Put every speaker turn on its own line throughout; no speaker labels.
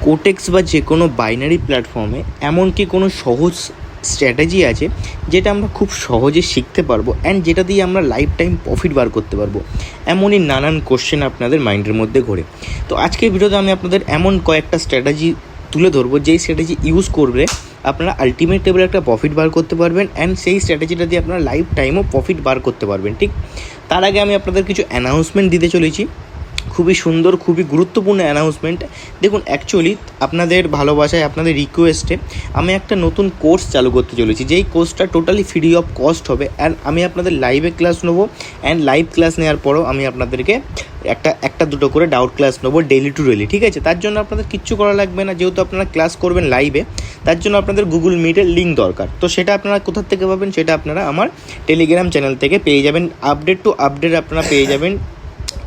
Quotex বা যে কোনো বাইনারি প্ল্যাটফর্মে এমন কি কোনো সহজ স্ট্র্যাটেজি আছে যেটা আমরা খুব সহজে শিখতে পারবো অ্যান্ড যেটা দিয়ে আমরা লাইফ টাইম প্রফিট বার করতে পারবো? এমনই নানান কোশ্চেন আপনাদের মাইন্ডের মধ্যে ঘোরে। তো আজকের ভিডিওতে আমি আপনাদের এমন কয়েকটা স্ট্র্যাটেজি তুলে ধরবো যেই স্ট্র্যাটেজি ইউজ করলে আপনারা আলটিমেট লেভেলে একটা প্রফিট বার করতে পারবেন অ্যান্ড সেই স্ট্র্যাটেজিটা দিয়ে আপনারা লাইফ টাইমও প্রফিট বার করতে পারবেন। ঠিক তার আগে আমি আপনাদের কিছু অ্যানাউন্সমেন্ট দিতে চলেছি, খুবই সুন্দর, খুবই গুরুত্বপূর্ণ অ্যানাউন্সমেন্ট। দেখুন, অ্যাকচুয়ালি আপনাদের ভালোবাসায়, আপনাদের রিকোয়েস্টে আমি একটা নতুন কোর্স চালু করতে চলেছি, যেই কোর্সটা টোটালি ফ্রি অফ কস্ট হবে অ্যান্ড আমি আপনাদের লাইভে ক্লাস নেবো অ্যান্ড লাইভ ক্লাস নেওয়ার পরও আমি আপনাদেরকে একটা দুটো করে ডাউট ক্লাস নেবো ডেইলি টু ডেইলি। ঠিক আছে, তার জন্য আপনাদের কিচ্ছু করা লাগবে না, যেহেতু আপনারা ক্লাস করবেন লাইভে, তার জন্য আপনাদের গুগল মিটের লিঙ্ক দরকার। তো সেটা আপনারা কোথা থেকে পাবেন? সেটা আপনারা আমার টেলিগ্রাম চ্যানেল থেকে পেয়ে যাবেন। আপডেট টু আপডেট আপনারা পেয়ে যাবেন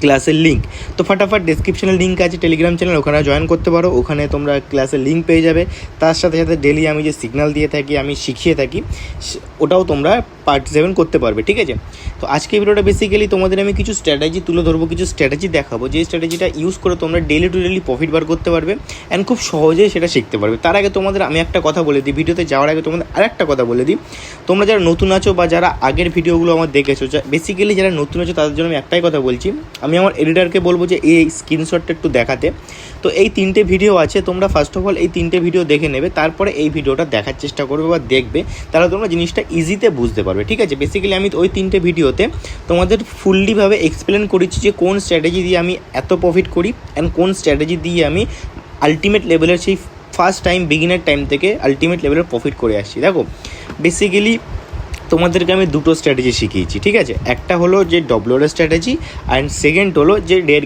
ক্লাসের লিঙ্ক। তো ফটাফট ডেসক্রিপশনে লিঙ্ক আছে টেলিগ্রাম চ্যানেল, ওখানে জয়েন করতে পারো, ওখানে তোমরা ক্লাসের লিঙ্ক পেয়ে যাবে। তার সাথে সাথে ডেলি আমি যে সিগন্যাল দিয়ে থাকি, আমি শিখিয়ে থাকি, ওটাও তোমরা পার্টিসিপেট করতে পারবে। ঠিক আছে, তো আজকে ভিডিওটা বেসিক্যালি তোমাদের আমি কিছু স্ট্র্যাটেজি তুলে ধরবো, কিছু স্ট্র্যাটেজি দেখাবো, যে স্ট্র্যাটেজিটা ইউজ করে তোমরা ডেলি টু ডেলি প্রফিট বার করতে পারবে অ্যান্ড খুব সহজেই সেটা শিখতে পারবে। তার আগে তোমাদের আমি একটা কথা বলে দিই, ভিডিওতে যাওয়ার আগে তোমাদের আরেকটা কথা বলে দিই। তোমরা যারা নতুন আছো বা যারা আগের ভিডিওগুলো আমার দেখেছো, বেসিক্যালি যারা নতুন আছো তাদের জন্য আমি একটাই কথা বলছি, আমি আমার এডিটরকে বলবো যে এই স্ক্রিনশটটা একটু দেখাতে। তো এই 3টে ভিডিও আছে, তোমরা ফার্স্ট অফ অল এই 3টে ভিডিও দেখে নেবে, তারপরে এই ভিডিওটা দেখার চেষ্টা করবে বা দেখবে, তাহলে তোমরা জিনিসটা ইজিতে বুঝতে পারবে। ঠিক আছে, বেসিক্যালি আমি ওই 3টে ভিডিওতে তোমাদের ফুললিভাবে এক্সপ্লেন করেছি যে কোন স্ট্র্যাটেজি দিয়ে আমি এত প্রফিট করি অ্যান্ড কোন স্ট্র্যাটেজি দিয়ে আমি আলটিমেট লেভেলের সেই ফার্স্ট টাইম বিগিনার টাইম থেকে আলটিমেট লেভেলের প্রফিট করে আসছি। দেখো, বেসিক্যালি তোমাদেরকে আমি দুটো স্ট্র্যাটেজি শিখিয়েছি। ঠিক আছে, একটা হলো যে ডব্লিউআর স্ট্র্যাটেজি অ্যান্ড সেকেন্ড হলো যে রেড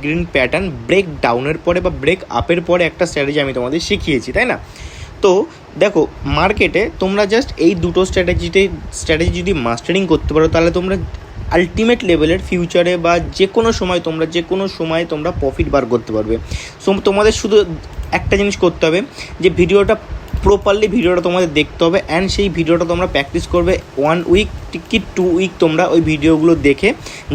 গ্রিন প্যাটার্ন ব্রেক ডাউনের পরে বা ব্রেক আপের পরে একটা স্ট্র্যাটেজি আমি তোমাদের শিখিয়েছি, তাই না? তো দেখো, মার্কেটে তোমরা জাস্ট এই দুটো স্ট্র্যাটেজি যদি মাস্টারিং করতে পারো, তাহলে তোমরা আলটিমেট লেভেলের ফিউচারে বা যে কোনো সময় তোমরা প্রফিট বার করতে পারবে। সো তোমাদের শুধু একটা জিনিস করতে হবে, যে ভিডিওটা তোমাদের দেখতে হবে অ্যান্ড সেই ভিডিওটা তোমরা প্র্যাকটিস করবে 1 উইক কি 2 উইক। তোমরা ওই ভিডিওগুলো দেখে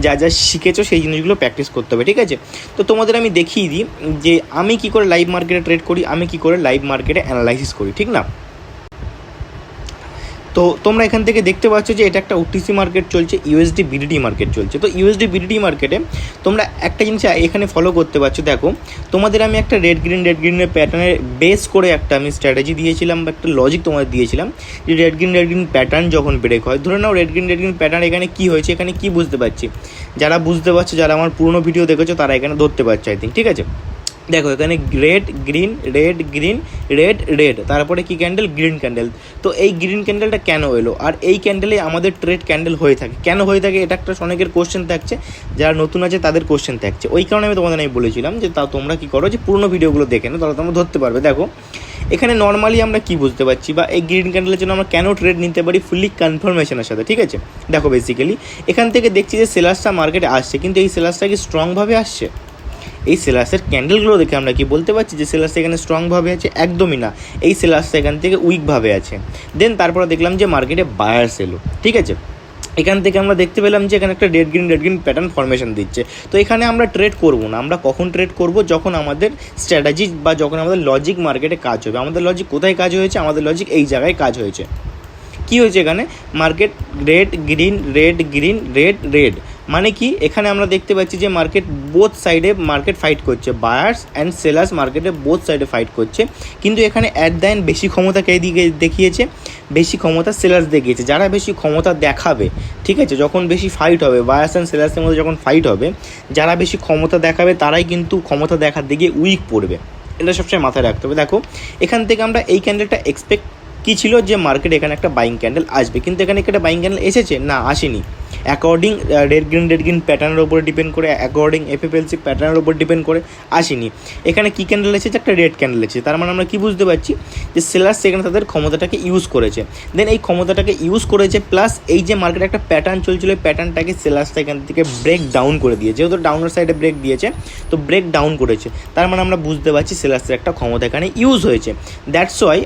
যা যা শিখেছো সেই জিনিসগুলো প্র্যাকটিস করতে হবে। ঠিক আছে, তো তোমাদের আমি দেখিয়ে দিই যে আমি কী করে লাইভ মার্কেটে ট্রেড করি, আমি কী করে লাইভ মার্কেটে অ্যানালাইসিস করি, ঠিক না? তো তোমরা এখান থেকে দেখতে পাচ্ছ যে এটা একটা ওটিসি মার্কেট চলছে, ইউএসডি বিডিটি মার্কেট চলছে। তো ইউএসডি বিডিটি মার্কেটে তোমরা একটা জিনিস এখানে ফলো করতে পারছো। দেখো, তোমাদের আমি একটা রেড গ্রিনের প্যাটার্নের বেস করে একটা আমি স্ট্র্যাটেজি দিয়েছিলাম বা একটা লজিক তোমাদের দিয়েছিলাম, যে রেড গ্রিন প্যাটার্ন যখন ব্রেক হয়, ধরে নাও রেড গ্রিন প্যাটার্ন এখানে কী হয়েছে, এখানে কী বুঝতে পারছি, যারা বুঝতে পারছো, যারা আমার পুরনো ভিডিও দেখেছো তারা এখানে ধরতে পারছো আই থিঙ্ক। ঠিক আছে, দেখো এখানে রেড গ্রিন, রেড, তারপরে কি ক্যান্ডেল, গ্রিন ক্যান্ডেল। তো এই গ্রিন ক্যান্ডেলটা কেন এলো, আর এই ক্যান্ডেলে আমাদের ট্রেড ক্যান্ডেল হয়ে থাকে, কেন হয়ে থাকে, এটা একটা অনেকের কোশ্চেন থাকছে, যারা নতুন আছে তাদের কোশ্চেন থাকছে। ওই কারণে আমি তোমাদের বলেছিলাম যে তোমরা কী করো, যে পুরনো ভিডিওগুলো দেখে নাও, তাহলে তোমরা ধরতে পারবে। দেখো এখানে নর্মালি আমরা কি বুঝতে পারছি, বা এই গ্রিন ক্যান্ডেলের জন্য আমরা কেন ট্রেড নিতে পারি ফুললি কনফার্মেশনের সাথে। ঠিক আছে, দেখো বেসিক্যালি এখান থেকে দেখছি যে সেলার্সটা মার্কেটে আসছে, কিন্তু এই সেলার্সটা কি স্ট্রংভাবে আসছে? এই সেলার্সের ক্যান্ডেলগুলো দেখে আমরা কি বলতে পারছি যে সেলার্সটা এখানে স্ট্রংভাবে আছে? একদমই না, এই সেলার্সটা এখান থেকে উইকভাবে আছে। দেন তারপরে দেখলাম যে মার্কেটে বায়ার্স এলো। ঠিক আছে, এখান থেকে আমরা দেখতে পেলাম যে এখানে একটা রেড গ্রিন প্যাটার্ন ফর্মেশন দিচ্ছে। তো এখানে আমরা ট্রেড করবো না। আমরা কখন ট্রেড করব? যখন আমাদের স্ট্র্যাটেজি বা যখন আমাদের লজিক মার্কেটে কাজ হবে। আমাদের লজিক কোথায় কাজ হয়েছে? আমাদের লজিক এই জায়গায় কাজ হয়েছে। কী হয়েছে এখানে? মার্কেট রেড গ্রিন, মানে কি, এখানে আমরা দেখতে পাচ্ছি যে মার্কেট বোথ সাইডে ফাইট করছে, বায়ার্স অ্যান্ড সেলার্স মার্কেটে বোথ সাইডে ফাইট করছে। কিন্তু এখানে অ্যাট দ্য এন্ড বেশি ক্ষমতা কে দিকে দেখিয়েছে? বেশি ক্ষমতা সেলার্স দেখিয়েছে। যারা বেশি ক্ষমতা দেখাবে, ঠিক আছে, যখন বেশি ফাইট হবে, বায়ার্স অ্যান্ড সেলার্সের মধ্যে যখন ফাইট হবে, যারা বেশি ক্ষমতা দেখাবে তারাই কিন্তু ক্ষমতা দেখার দিকে উইক পড়বে। এটা সবসময় মাথায় রাখতে হবে। দেখো এখান থেকে আমরা এই ক্যান্ডেলটা এক্সপেক্ট কী ছিল, যে মার্কেট এখানে একটা বাইং ক্যান্ডেল আসবে, কিন্তু এখানে একটা বাইং ক্যান্ডেল এসেছে না? আসেনি। অ্যাকর্ডিং রেড গ্রিন প্যাটার্নের উপরে ডিপেন্ড করে, অ্যাকর্ডিং এফএফএলসি প্যাটার্নের উপর ডিপেন্ড করে আসেনি। এখানে কী ক্যান্ডেল এসেছে? একটা রেড ক্যান্ডেল এসেছে। তার মানে আমরা কী বুঝতে পারছি, যে সেলার্স সেখানে তাদের ক্ষমতাটাকে ইউজ করেছে। দেন এই ক্ষমতাটাকে ইউজ করেছে, প্লাস এই যে মার্কেটে একটা প্যাটার্ন চলছিল, এই প্যাটার্নটাকে সেলার্সটা এখান থেকে ব্রেক ডাউন করে দিয়েছে। যেহেতু ডাউনের সাইডে ব্রেক দিয়েছে, তো ব্রেক ডাউন করেছে, তার মানে আমরা বুঝতে পারছি সেলার্সের একটা ক্ষমতা এখানে ইউজ হয়েছে। দ্যাটস ওয়াই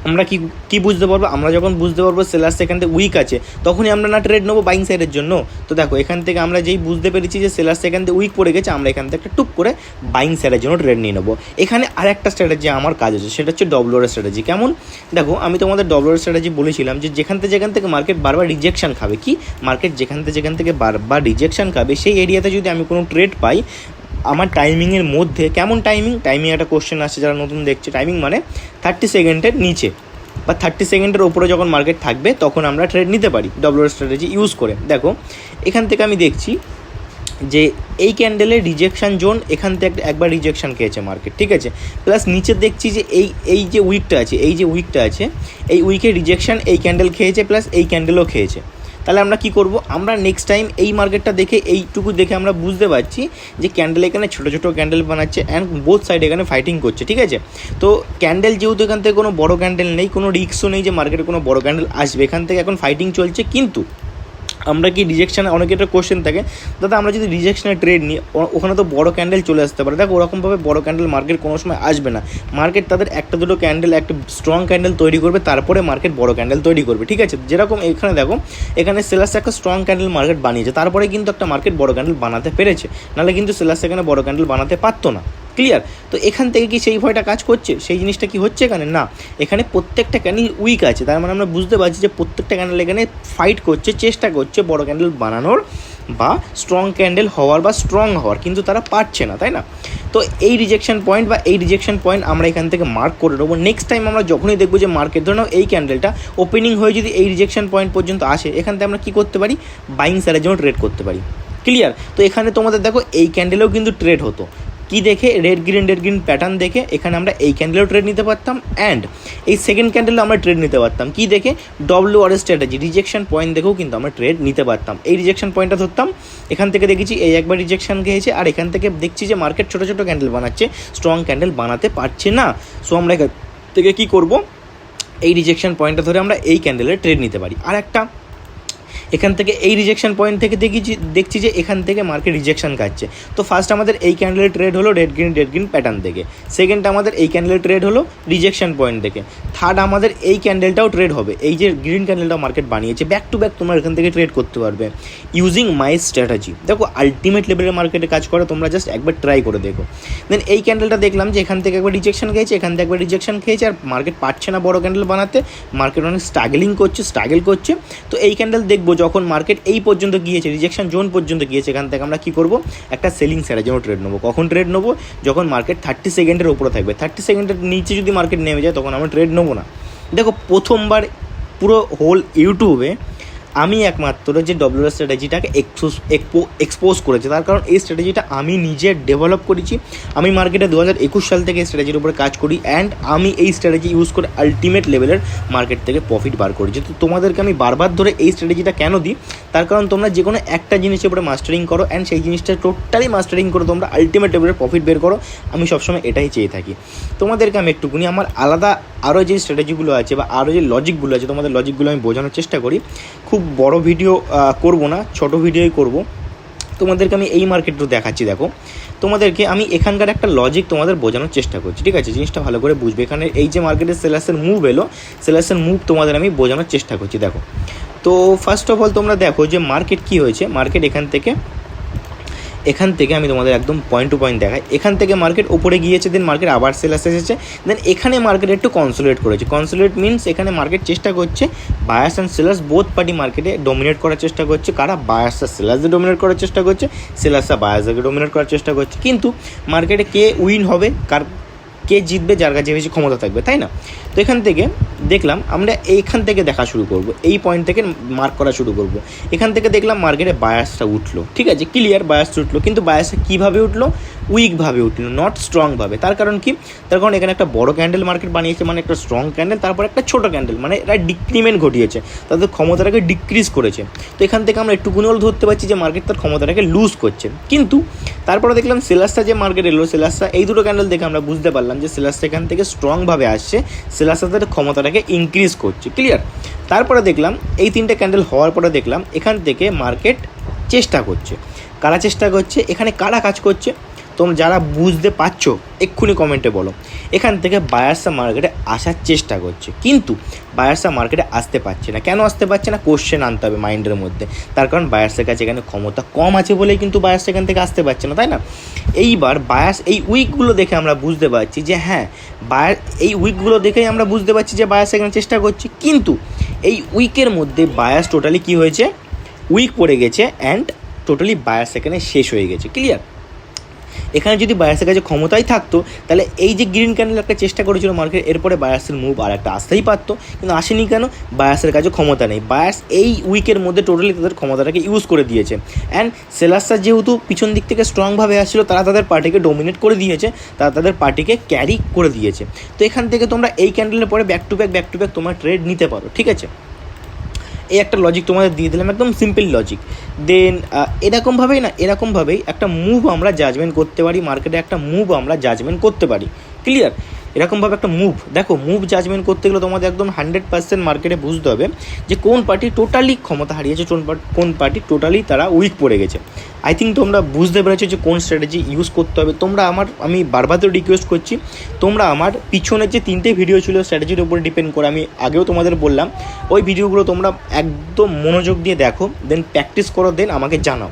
আমরা কি কি বুঝতে পারবো? আমরা যখন বুঝতে পারবো সেলার্স এখান থেকে উইক আছে, তখনই আমরা না ট্রেড নেবো বাইং সাইডের জন্য। তো দেখো এখান থেকে আমরা যেই বুঝতে পেরেছি যে সেলার্স এখান থেকে উইক পড়ে গেছে, আমরা এখান থেকে একটা টুক করে বাইং সাইডের জন্য ট্রেড নিয়ে নেবো। এখানে আরেকটা স্ট্র্যাটেজি আমার কাজ আছে, সেটা হচ্ছে ডব্লিউআর স্ট্র্যাটেজি। কেমন? দেখো আমি তোমাদের ডব্লিউআর স্ট্র্যাটেজি বলেছিলাম যে যেখান থেকে মার্কেট বারবার রিজেকশন খাবে, কি মার্কেট যেখান থেকে বারবার রিজেকশন খাবে, সেই এরিয়াতে যদি আমি কোনো ট্রেড পাই আমার টাইমিংয়ের মধ্যে, কেমন টাইমিং একটা কোশ্চেন আসছে যারা নতুন দেখছে, টাইমিং মানে 30 সেকেন্ডের নিচে বা 30 সেকেন্ডের ওপরে যখন মার্কেট থাকবে তখন আমরা ট্রেড নিতে পারি ডব্লিউআর স্ট্র্যাটেজি ইউজ করে। দেখো এখান থেকে আমি দেখছি যে এই ক্যান্ডেলের রিজেকশন জোন, এখান থেকে একবার রিজেকশন খেয়েছে মার্কেট, ঠিক আছে। প্লাস নিচে দেখছি যে এই যে উইকটা আছে, এই উইকের রিজেকশন এই ক্যান্ডেল খেয়েছে, প্লাস এই ক্যান্ডেলও খেয়েছে। তাহলে আমরা কি করব? আমরা নেক্সট টাইম এই মার্কেটটা দেখে, এইটুকু দেখে আমরা বুঝতে পারছি যে ক্যান্ডেল এখানে ছোটো ছোটো ক্যান্ডেল বানাচ্ছে অ্যান্ড বোথ সাইড এখানে ফাইটিং করছে, ঠিক আছে। তো ক্যান্ডেল যেহেতু এখান থেকে কোনো বড় ক্যান্ডেল নেই, কোনো রিস্কও নেই যে মার্কেটে কোনো বড় ক্যান্ডেল আসবে, এখান থেকে এখন ফাইটিং চলছে। কিন্তু আমরা কি রিজেকশানে, অনেকের একটা কোশ্চেন থাকে, দাদা আমরা যদি রিজেকশানে ট্রেড নিই ওখানে তো বড় ক্যান্ডেল চলে আসতে পারে। দেখো ওরকমভাবে বড় ক্যান্ডেল মার্কেট কোনো সময় আসবে না। মার্কেট তাদের একটা দুটো ক্যান্ডেল, একটা স্ট্রং ক্যান্ডেল তৈরি করবে, তারপরে মার্কেট বড় ক্যান্ডেল তৈরি করবে, ঠিক আছে। যেরকম এখানে দেখো, এখানে সেলার্স একটা স্ট্রং ক্যান্ডেল মার্কেট বানিয়েছে, তারপরে কিন্তু একটা মার্কেট বড় ক্যান্ডেল বানাতে পেরেছে, নাহলে কিন্তু সেলার্স এখানে বড় ক্যান্ডেল বানাতে পারতো না। ক্লিয়ার? তো এখান থেকে কি সেই ভয়টা কাজ করছে? সেই জিনিসটা কি হচ্ছে এখানে? না, এখানে প্রত্যেকটা ক্যান্ডেল উইক আছে, তার মানে আমরা বুঝতে পারছি যে প্রত্যেকটা ক্যান্ডেল এখানে ফাইট করছে, চেষ্টা করছে বড় ক্যান্ডেল বানানোর বা স্ট্রং ক্যান্ডেল হওয়ার বা স্ট্রং হওয়ার, কিন্তু তারা পারছে না, তাই না? তো এই রিজেকশন পয়েন্ট আমরা এখান থেকে মার্ক করে নেবো। নেক্সট টাইম আমরা যখনই দেখবো যে মার্কেট, ধরে নাও এই ক্যান্ডেলটা ওপেনিং হয়ে যদি এই রিজেকশন পয়েন্ট পর্যন্ত আসে, এখান থেকে আমরা কী করতে পারি? বাইং সাইডের জন্য ট্রেড করতে পারি। ক্লিয়ার? তো এখানে তোমাদের দেখো এই ক্যান্ডেলেও কিন্তু ট্রেড হতো, কি দেখে? রেড গ্রিন প্যাটার্ন দেখে এখানে আমরা এই ক্যান্ডেলও ট্রেড নিতে পারতাম, অ্যান্ড এই সেকেন্ড ক্যান্ডেলও আমরা ট্রেড নিতে পারতাম। কি দেখে? ডব্লিউআর স্ট্র্যাটেজি, রিজেকশন পয়েন্ট দেখেও কিন্তু আমরা ট্রেড নিতে পারতাম। এই রিজেকশন পয়েন্টটা ধরতাম, এখান থেকে দেখেছি এই একবার রিজেকশন খেয়েছে, আর এখান থেকে দেখছি যে মার্কেট ছোটো ছোটো ক্যান্ডেল বানাচ্ছে, স্ট্রং ক্যান্ডেল বানাতে পারছে না। সো আমরা এখান থেকে কী করবো? এই রিজেকশন পয়েন্টটা ধরে আমরা এই ক্যান্ডেলের ট্রেড নিতে পারি। আর একটা, এখান থেকে এই রিজেকশন পয়েন্ট থেকে দেখছি যে এখান থেকে মার্কেট রিজেকশন খাচ্ছে। তো ফার্স্ট আমাদের এই ক্যান্ডেলের ট্রেড হলো রেড গ্রিন প্যাটার্ন থেকে, সেকেন্ড আমাদের এই ক্যান্ডেলের ট্রেড হলো রিজেকশন পয়েন্ট থেকে, থার্ড আমাদের এই ক্যান্ডেলটাও ট্রেড হবে, এই যে গ্রিন ক্যান্ডেলটা মার্কেট বানিয়েছে, ব্যাক টু ব্যাক তোমরা এখান থেকে ট্রেড করতে পারবে ইউজিং মাই স্ট্র্যাটেজি। দেখো আলটিমেট লেভেলের মার্কেটে কাজ করে, তোমরা জাস্ট একবার ট্রাই করে দেখো। দেন এই ক্যান্ডেলটা দেখলাম যে এখান থেকে একবার রিজেকশন খেয়েছে, এখান থেকে একবার রিজেকশন খেয়েছে, আর মার্কেট পারছে না বড় ক্যান্ডেল বানাতে, মার্কেট অনেক স্ট্রাগল করছে। তো এই ক্যান্ডেল দেখবো যখন মার্কেট এই পর্যন্ত গিয়েছে, রিজেকশন জোন পর্যন্ত গিয়েছে, এখান থেকে আমরা কী করবো? একটা সেলিং স্যারের জন্য ট্রেড নেবো। কখন ট্রেড নেবো? যখন মার্কেট 30 সেকেন্ডের উপরে থাকবে। 30 সেকেন্ডের নিচে যদি মার্কেট নেমে যায় তখন আমরা ট্রেড নেবো না। দেখো প্রথমবার পুরো হোল ইউটিউবে আমি একমাত্র যে ডব্লিউআর স্ট্র্যাটেজিটাকে এক্সপোজ করেছে, তার কারণ এই স্ট্র্যাটেজিটা আমি নিজে ডেভেলপ করেছি। আমি মার্কেটে 2021 সাল থেকে এই স্ট্র্যাটেজির উপরে কাজ করি, অ্যান্ড আমি এই স্ট্র্যাটেজি ইউজ করে আলটিমেট লেভেলের মার্কেট থেকে প্রফিট বার করেছি। তো তোমাদেরকে আমি বারবার ধরে এই স্ট্র্যাটেজিটা কেন দিই? তার কারণ তোমরা যে কোনো একটা জিনিসের উপরে মাস্টারিং করো, অ্যান্ড সেই জিনিসটা টোটালি মাস্টারিং করে তোমরা আলটিমেট লেভেলের প্রফিট বের করো। আমি সবসময় এটাই চেয়ে থাকি। তোমাদেরকে আমি একটুকুনি আমার আলাদা আরও যে স্ট্র্যাটেজিগুলো আছে বা আরও যে লজিকগুলো আছে, তোমাদের লজিকগুলো আমি বোঝানোর চেষ্টা করি। খুব বড় ভিডিও করব না, ছোট ভিডিওই করব। তোমাদেরকে আমি এই মার্কেটটা দেখাচ্ছি। দেখো তোমাদেরকে আমি এখানকার একটা লজিক তোমাদের বোঝানোর চেষ্টা করছি, ঠিক আছে? জিনিসটা ভালো করে বুঝবে। এখানে এই যে মার্কেটের সেলার্সের মুভ এলো, সেলার্সের মুভ তোমাদের আমি বোঝানোর চেষ্টা করছি। দেখো, তো ফার্স্ট অফ অল তোমরা দেখো যে মার্কেট কী হয়েছে। মার্কেট এখান থেকে আমি তোমাদের একদম পয়েন্ট টু পয়েন্ট দেখাই। এখান থেকে মার্কেট উপরে গিয়েছে, দেন মার্কেট আবার সেলার্স এসেছে, দেন এখানে মার্কেট একটু কনসোলিডেট করেছে। কনসোলিডেট মিনস এখানে মার্কেট চেষ্টা করছে buyers and sellers both party মার্কেটে ডোমিনেট করার চেষ্টা করছে। কারা? বায়ার্সরা সেলার্সদের ডোমিনেট করার চেষ্টা করছে, সেলার্সরা বায়ার্সদেরকে ডোমিনেট করার চেষ্টা করছে। কিন্তু মার্কেটে কে উইন হবে, কে জিতবে? যার কাছে বেশি ক্ষমতা থাকবে, তাই না? তো এখান থেকে দেখলাম আমরা এইখান থেকে দেখা শুরু করব, এই পয়েন্ট থেকে মার্ক করা শুরু করব। এখান থেকে দেখলাম মার্কেটে বায়াসটা উঠলো, ঠিক আছে, ক্লিয়ার বায়াসটা উঠলো, কিন্তু বায়াসটা কীভাবে উঠলো? উইকভাবে উঠলো, নট স্ট্রংভাবে। তার কারণ কি? তার কারণ এখানে একটা বড় ক্যান্ডেল মার্কেট বানিয়েছে, মানে একটা স্ট্রং ক্যান্ডেল, তারপর একটা ছোটো ক্যান্ডেল, মানে এরা ডিক্রিমেন্ট ঘটিয়েছে, তাদের ক্ষমতাটাকে ডিক্রিজ করেছে। তো এখান থেকে আমরা একটুকুনি হল ধরতে পারছি যে মার্কেট তার ক্ষমতাটাকে লুজ করছে। কিন্তু তারপরে দেখলাম সেলার্সটা যে মার্কেট এলো, সেলার্সটা এই দুটো ক্যান্ডেল দেখে আমরা বুঝতে পারলাম যে সেলার্সটা এখান থেকে স্ট্রংভাবে আসছে, সেলার্সটা তাদের ক্ষমতাটাকে ইনক্রিজ করছে, ক্লিয়ার। তারপরে দেখলাম এই তিনটে ক্যান্ডেল হওয়ার পরে দেখলাম এখান থেকে মার্কেট চেষ্টা করছে। কারা চেষ্টা করছে? এখানে কারা কাজ করছে? তোমরা যারা বুঝতে পারছো এক্ষুনি কমেন্টে বলো। এখান থেকে বায়ার্সরা মার্কেটে আসার চেষ্টা করছে, কিন্তু বায়ার্সরা মার্কেটে আসতে পারছে না। কেন আসতে পারছে না? কোশ্চেন আনতে হবে মাইন্ডের মধ্যে। তার কারণ বায়ার্সের কাছে এখানে ক্ষমতা কম আছে বলেই কিন্তু বায়ার্স এখান থেকে আসতে পারছে না, তাই না? এইবার বায়ার্স এই উইকগুলো দেখে আমরা বুঝতে পারছি যে হ্যাঁ, এই উইকগুলো দেখেই আমরা বুঝতে পারছি যে বায়ার্স এখানে চেষ্টা করছে, কিন্তু এই উইকের মধ্যে বায়ার্স টোটালি কী হয়েছে, উইক পড়ে গেছে অ্যান্ড টোটালি বায়ার্স এখানে শেষ হয়ে গেছে। ক্লিয়ার? এখানে যদি বায়ার্সের কাছে ক্ষমতাই থাকতো তাহলে এই যে গ্রিন ক্যান্ডেল একটা চেষ্টা করেছিল মার্কেট, এরপরে বায়ার্সের মুভ আর একটা আসতেই পারতো, কিন্তু আসেনি কেন? বায়ার্সের কাছে ক্ষমতা নেই। বায়ার্স এই উইকের মধ্যে টোটালি তাদের ক্ষমতাটাকে ইউজ করে দিয়েছে অ্যান্ড সেলার্সরা যেহেতু পিছন দিক থেকে স্ট্রংভাবে আসছিলো, তারা তাদের পার্টিকে ডোমিনেট করে দিয়েছে, তারা তাদের পার্টিকে ক্যারি করে দিয়েছে। তো এখান থেকে তোমরা এই ক্যান্ডেলের পরে ব্যাক টু ব্যাক তোমরা ট্রেড নিতে পারো, ঠিক আছে? এই একটা লজিক তোমাদের দিয়ে দিলাম, একদম সিম্পল লজিক। দেন এরকমভাবেই একটা মুভ আমরা জাজমেন্ট করতে পারি, মার্কেটে একটা মুভ আমরা জাজমেন্ট করতে পারি। ক্লিয়ার? এরকমভাবে একটা মুভ, দেখো মুভ জাজমেন্ট করতে গেলে তোমাদের একদম 100% মার্কেটে বুঝতে হবে যে কোন পার্টি টোটালি ক্ষমতা হারিয়েছে, কোন পার্টি টোটালি তারা উইক পড়ে গেছে। আই থিঙ্ক তোমরা বুঝতে পেরেছো যে কোন স্ট্র্যাটেজি ইউজ করতে হবে। আমি বারবার তো রিকোয়েস্ট করছি, তোমরা আমার পিছনের যে 3টে ভিডিও ছিল স্ট্র্যাটেজির উপরে ডিপেন্ড করে, আমি আগেও তোমাদের বললাম, ওই ভিডিওগুলো তোমরা একদম মনোযোগ দিয়ে দেখো, দেন প্র্যাকটিস করো, দেন আমাকে জানাও।